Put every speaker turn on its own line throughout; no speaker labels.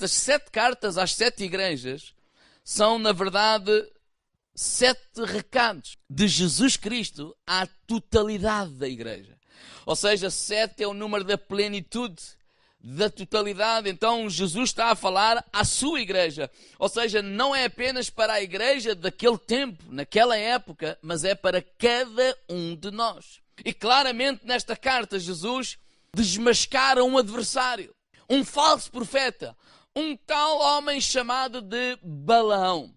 Estas 7 cartas às 7 igrejas são, na verdade, 7 recados de Jesus Cristo à totalidade da igreja. Ou seja, 7 é o número da plenitude, da totalidade. Então Jesus está a falar à sua igreja. Ou seja, não é apenas para a igreja daquele tempo, naquela época, mas é para cada um de nós. E claramente nesta carta Jesus desmascara um adversário, um falso profeta, um tal homem chamado de Balaão.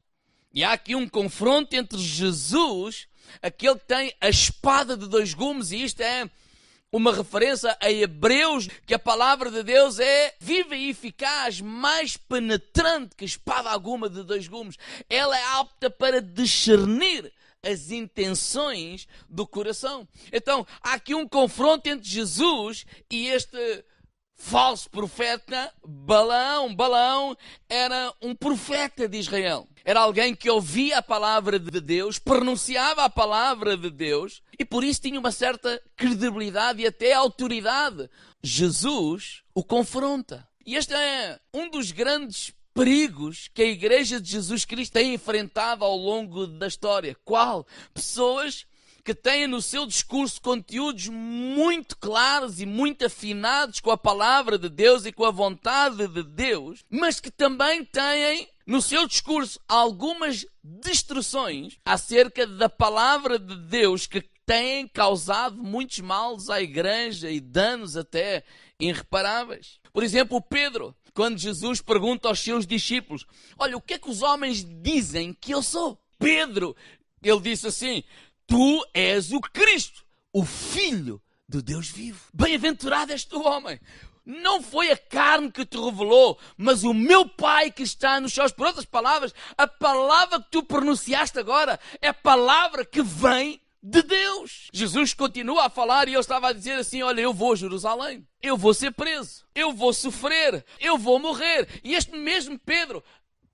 E há aqui um confronto entre Jesus, aquele que tem a espada de 2 gumes, e isto é uma referência a Hebreus, que a palavra de Deus é viva e eficaz, mais penetrante que espada alguma de 2 gumes. Ela é apta para discernir as intenções do coração. Então, há aqui um confronto entre Jesus e este falso profeta Balaão. Balaão era um profeta de Israel. Era alguém que ouvia a palavra de Deus, pronunciava a palavra de Deus e por isso tinha uma certa credibilidade e até autoridade. Jesus o confronta. E este é um dos grandes perigos que a Igreja de Jesus Cristo tem enfrentado ao longo da história. Qual? Pessoas que têm no seu discurso conteúdos muito claros e muito afinados com a palavra de Deus e com a vontade de Deus, mas que também têm no seu discurso algumas distorções acerca da palavra de Deus que têm causado muitos males à igreja e danos até irreparáveis. Por exemplo, Pedro, quando Jesus pergunta aos seus discípulos: olha, o que é que os homens dizem que eu sou? Pedro, ele disse assim: tu és o Cristo, o Filho do Deus vivo. Bem-aventurado és tu, homem. Não foi a carne que te revelou, mas o meu Pai que está nos céus. Por outras palavras, a palavra que tu pronunciaste agora é a palavra que vem de Deus. Jesus continua a falar e ele estava a dizer assim: olha, eu vou a Jerusalém, eu vou ser preso, eu vou sofrer, eu vou morrer. E este mesmo Pedro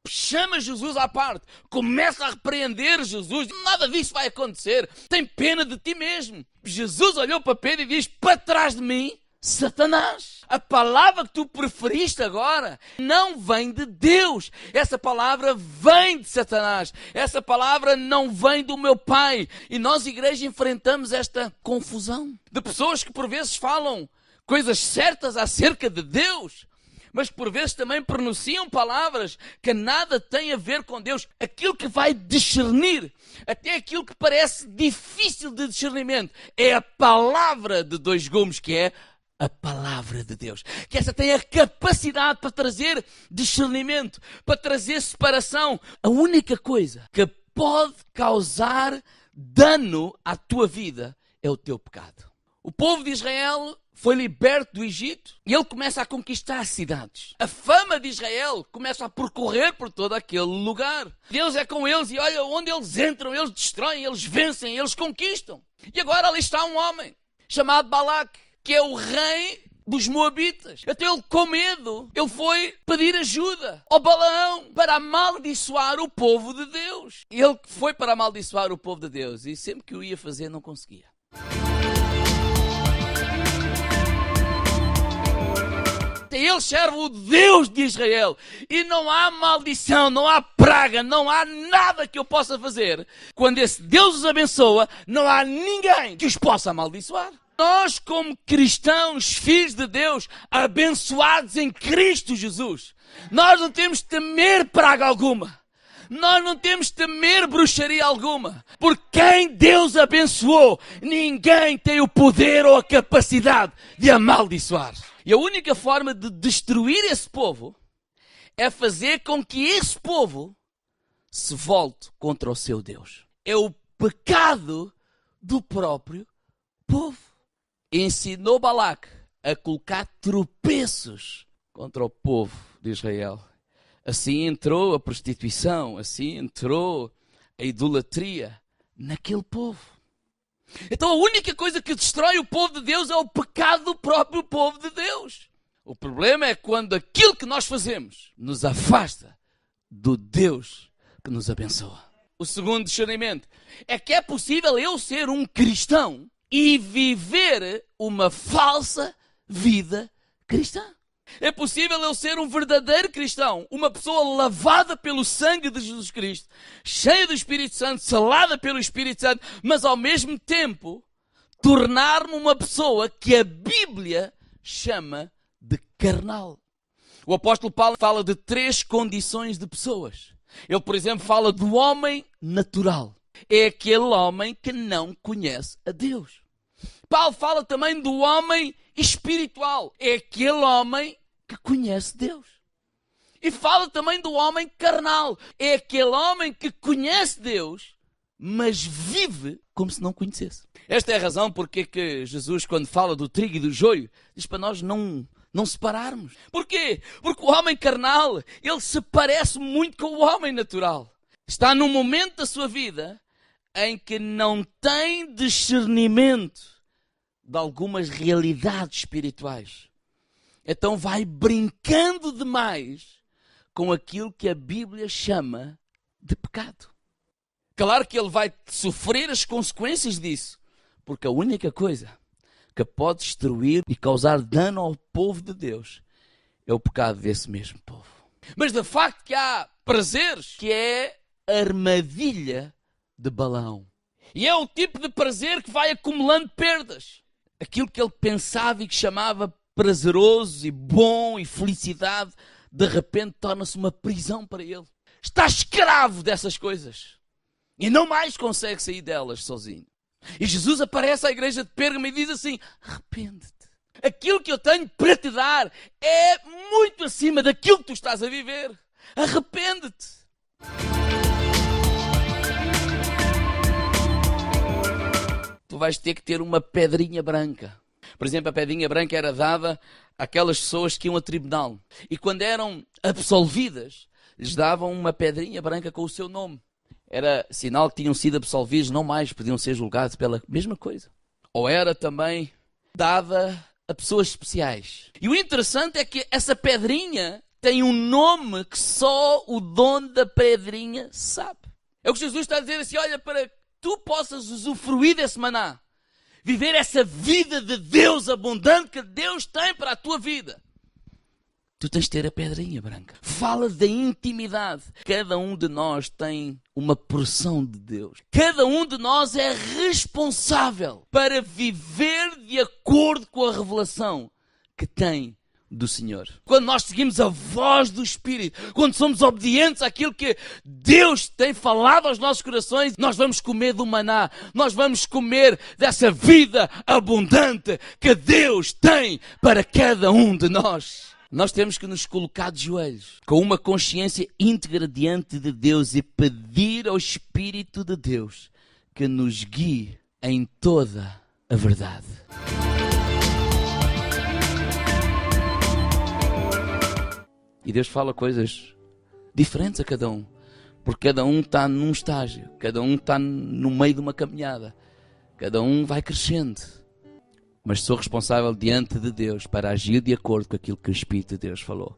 chama Jesus à parte, começa a repreender Jesus: nada disso vai acontecer, tem pena de ti mesmo. Jesus olhou para Pedro e diz: para trás de mim, Satanás. A palavra que tu preferiste agora não vem de Deus. Essa palavra vem de Satanás. Essa palavra não vem do meu Pai. E nós, igreja, enfrentamos esta confusão de pessoas que por vezes falam coisas certas acerca de Deus, mas por vezes também pronunciam palavras que nada têm a ver com Deus. Aquilo que vai discernir, até aquilo que parece difícil de discernimento, é a palavra de 2 gumes, que é a palavra de Deus. Que essa tem a capacidade para trazer discernimento, para trazer separação. A única coisa que pode causar dano à tua vida é o teu pecado. O povo de Israel foi liberto do Egito e ele começa a conquistar cidades. A fama de Israel começa a percorrer por todo aquele lugar. Deus é com eles e olha, onde eles entram, eles destroem, eles vencem, eles conquistam. E agora ali está um homem chamado Balaque, que é o rei dos Moabitas. Então ele, com medo, ele foi pedir ajuda ao Balaão para amaldiçoar o povo de Deus. Ele foi para amaldiçoar o povo de Deus e sempre que o ia fazer não conseguia. Ele serve o Deus de Israel e não há maldição, não há praga, não há nada que eu possa fazer. Quando esse Deus os abençoa, não há ninguém que os possa amaldiçoar. Nós, como cristãos, filhos de Deus, abençoados em Cristo Jesus, nós não temos de temer praga alguma. Nós não temos de temer bruxaria alguma. Porque quem Deus abençoou, ninguém tem o poder ou a capacidade de amaldiçoar. E a única forma de destruir esse povo é fazer com que esse povo se volte contra o seu Deus. É o pecado do próprio povo. Ensinou Balaque a colocar tropeços contra o povo de Israel. Assim entrou a prostituição, assim entrou a idolatria naquele povo. Então a única coisa que destrói o povo de Deus é o pecado do próprio povo de Deus. O problema é quando aquilo que nós fazemos nos afasta do Deus que nos abençoa. O segundo discernimento é que é possível eu ser um cristão e viver uma falsa vida cristã. É possível eu ser um verdadeiro cristão, uma pessoa lavada pelo sangue de Jesus Cristo, cheia do Espírito Santo, selada pelo Espírito Santo, mas ao mesmo tempo tornar-me uma pessoa que a Bíblia chama de carnal. O apóstolo Paulo fala de 3 condições de pessoas. Ele, por exemplo, fala do homem natural. É aquele homem que não conhece a Deus. Paulo fala também do homem espiritual. É aquele homem que conhece Deus. E fala também do homem carnal. É aquele homem que conhece Deus, mas vive como se não conhecesse. Esta é a razão porque que Jesus, quando fala do trigo e do joio, diz para nós não separarmos. Porquê? Porque o homem carnal, ele se parece muito com o homem natural. Está num momento da sua vida em que não tem discernimento de algumas realidades espirituais. Então vai brincando demais com aquilo que a Bíblia chama de pecado. Claro que ele vai sofrer as consequências disso, porque a única coisa que pode destruir e causar dano ao povo de Deus é o pecado desse mesmo povo. Mas de facto que há prazeres que é armadilha de Balaão. E é o tipo de prazer que vai acumulando perdas. Aquilo que ele pensava e que chamava prazeroso e bom e felicidade, de repente torna-se uma prisão para ele. Está escravo dessas coisas. E não mais consegue sair delas sozinho. E Jesus aparece à igreja de Pérgamo e diz assim: arrepende-te. Aquilo que eu tenho para te dar é muito acima daquilo que tu estás a viver. Arrepende-te. Tu vais ter que ter uma pedrinha branca. Por exemplo, a pedrinha branca era dada àquelas pessoas que iam a tribunal. E quando eram absolvidas, lhes davam uma pedrinha branca com o seu nome. Era sinal que tinham sido absolvidos, não mais podiam ser julgados pela mesma coisa. Ou era também dada a pessoas especiais. E o interessante é que essa pedrinha tem um nome que só o dono da pedrinha sabe. É o que Jesus está a dizer assim: olha, para que tu possas usufruir desse maná, viver essa vida de Deus abundante que Deus tem para a tua vida, tu tens de ter a pedrinha branca. Fala da intimidade. Cada um de nós tem uma porção de Deus. Cada um de nós é responsável para viver de acordo com a revelação que tem do Senhor. Quando nós seguimos a voz do Espírito, quando somos obedientes àquilo que Deus tem falado aos nossos corações, nós vamos comer do maná, nós vamos comer dessa vida abundante que Deus tem para cada um de nós. Nós temos que nos colocar de joelhos, com uma consciência íntegra diante de Deus e pedir ao Espírito de Deus que nos guie em toda a verdade. E Deus fala coisas diferentes a cada um, porque cada um está num estágio, cada um está no meio de uma caminhada, cada um vai crescendo. Mas sou responsável diante de Deus para agir de acordo com aquilo que o Espírito de Deus falou.